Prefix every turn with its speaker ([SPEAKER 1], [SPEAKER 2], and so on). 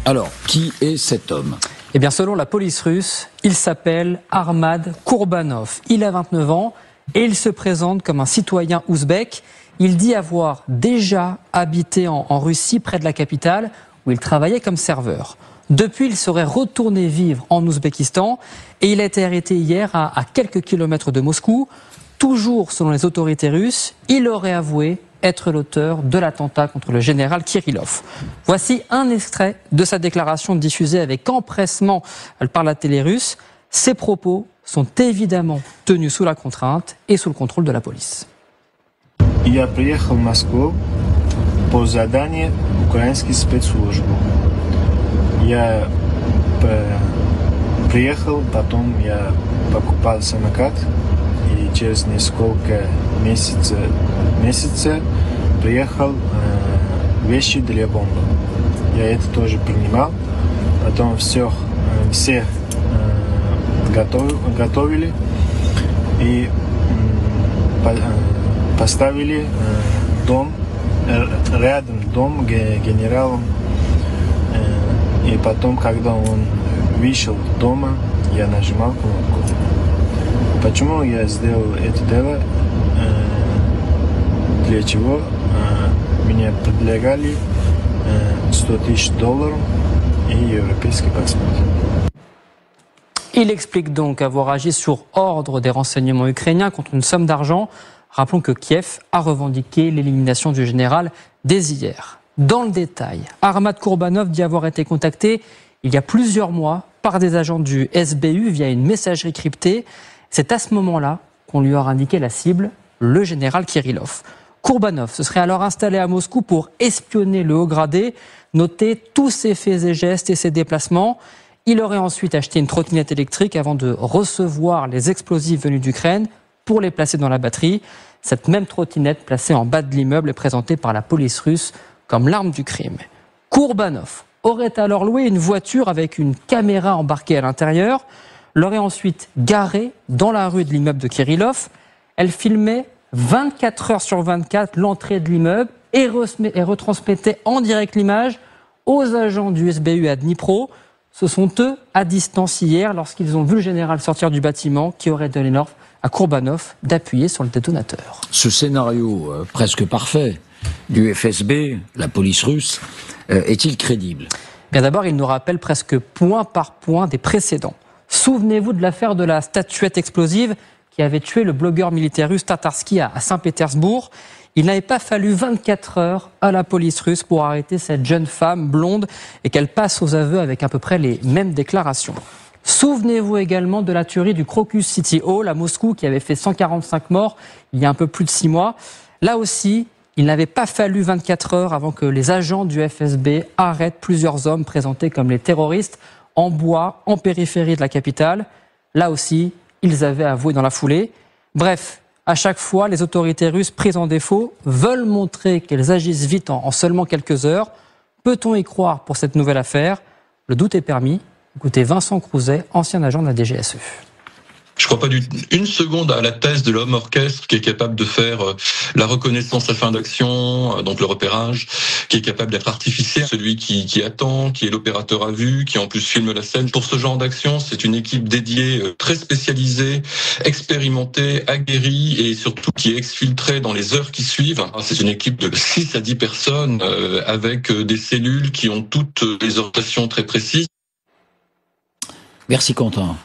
[SPEAKER 1] Alors, qui est cet homme ?
[SPEAKER 2] Eh bien, selon la police russe, il s'appelle Armad Kourbanov. Il a 29 ans et il se présente comme un citoyen ouzbek. Il dit avoir déjà habité en Russie, près de la capitale, où il travaillait comme serveur. Depuis, il serait retourné vivre en Ouzbékistan et il a été arrêté hier à quelques kilomètres de Moscou. Toujours selon les autorités russes, il aurait avoué être l'auteur de l'attentat contre le général Kirillov. Voici un extrait de sa déclaration diffusée avec empressement par la télé russe. Ses propos sont évidemment tenus sous la contrainte et sous le contrôle de la police.
[SPEAKER 3] Я приехал в Москву по заданию украинской спецслужбы. Я приехал, потом я покупал самокат, и через несколько месяцев приехал вещи для бомбы. Я это тоже принимал, потом все готовили и поставили дом, рядом дом генералом. И потом, когда он вышел дома, я нажимал кнопку. Почему я сделал это дело? Для чего? Мне предлагали $100 000 и европейский паспорт.
[SPEAKER 2] Il explique donc avoir agi sur ordre des renseignements ukrainiens contre une somme d'argent. Rappelons que Kiev a revendiqué l'élimination du général dès hier. Dans le détail, Armad Kourbanov dit avoir été contacté il y a plusieurs mois par des agents du SBU via une messagerie cryptée. C'est à ce moment-là qu'on lui aura indiqué la cible, le général Kirillov. Kourbanov se serait alors installé à Moscou pour espionner le haut gradé, noter tous ses faits et gestes et ses déplacements. Il aurait ensuite acheté une trottinette électrique avant de recevoir les explosifs venus d'Ukraine pour les placer dans la batterie. Cette même trottinette placée en bas de l'immeuble est présentée par la police russe comme l'arme du crime. Kourbanov aurait alors loué une voiture avec une caméra embarquée à l'intérieur, l'aurait ensuite garée dans la rue de l'immeuble de Kirillov. Elle filmait 24 heures sur 24 l'entrée de l'immeuble et retransmettait en direct l'image aux agents du SBU à Dnipro. Ce sont eux, à distance hier, lorsqu'ils ont vu le général sortir du bâtiment, qui aurait donné l'ordre à Kourbanov d'appuyer sur le détonateur.
[SPEAKER 1] Ce scénario presque parfait du FSB, la police russe, est-il crédible ?
[SPEAKER 2] Bien d'abord, il nous rappelle presque point par point des précédents. Souvenez-vous de l'affaire de la statuette explosive qui avait tué le blogueur militaire russe Tatarsky à Saint-Pétersbourg. Il n'avait pas fallu 24 heures à la police russe pour arrêter cette jeune femme blonde et qu'elle passe aux aveux avec à peu près les mêmes déclarations. Souvenez-vous également de la tuerie du Crocus City Hall à Moscou qui avait fait 145 morts il y a un peu plus de 6 mois. Là aussi, il n'avait pas fallu 24 heures avant que les agents du FSB arrêtent plusieurs hommes présentés comme les terroristes en bois, en périphérie de la capitale. Là aussi, ils avaient avoué dans la foulée. Bref, à chaque fois, les autorités russes prises en défaut veulent montrer qu'elles agissent vite en seulement quelques heures. Peut-on y croire pour cette nouvelle affaire ? Le doute est permis. Écoutez Vincent Crouzet, ancien agent de la DGSE.
[SPEAKER 4] Je ne crois pas une seconde à la thèse de l'homme orchestre qui est capable de faire la reconnaissance à fin d'action, donc le repérage, qui est capable d'être artificiel, celui qui attend, qui est l'opérateur à vue, qui en plus filme la scène. Pour ce genre d'action, c'est une équipe dédiée, très spécialisée, expérimentée, aguerrie et surtout qui est exfiltrée dans les heures qui suivent. C'est une équipe de 6 à 10 personnes avec des cellules qui ont toutes des orientations très précises.
[SPEAKER 1] Merci Quentin.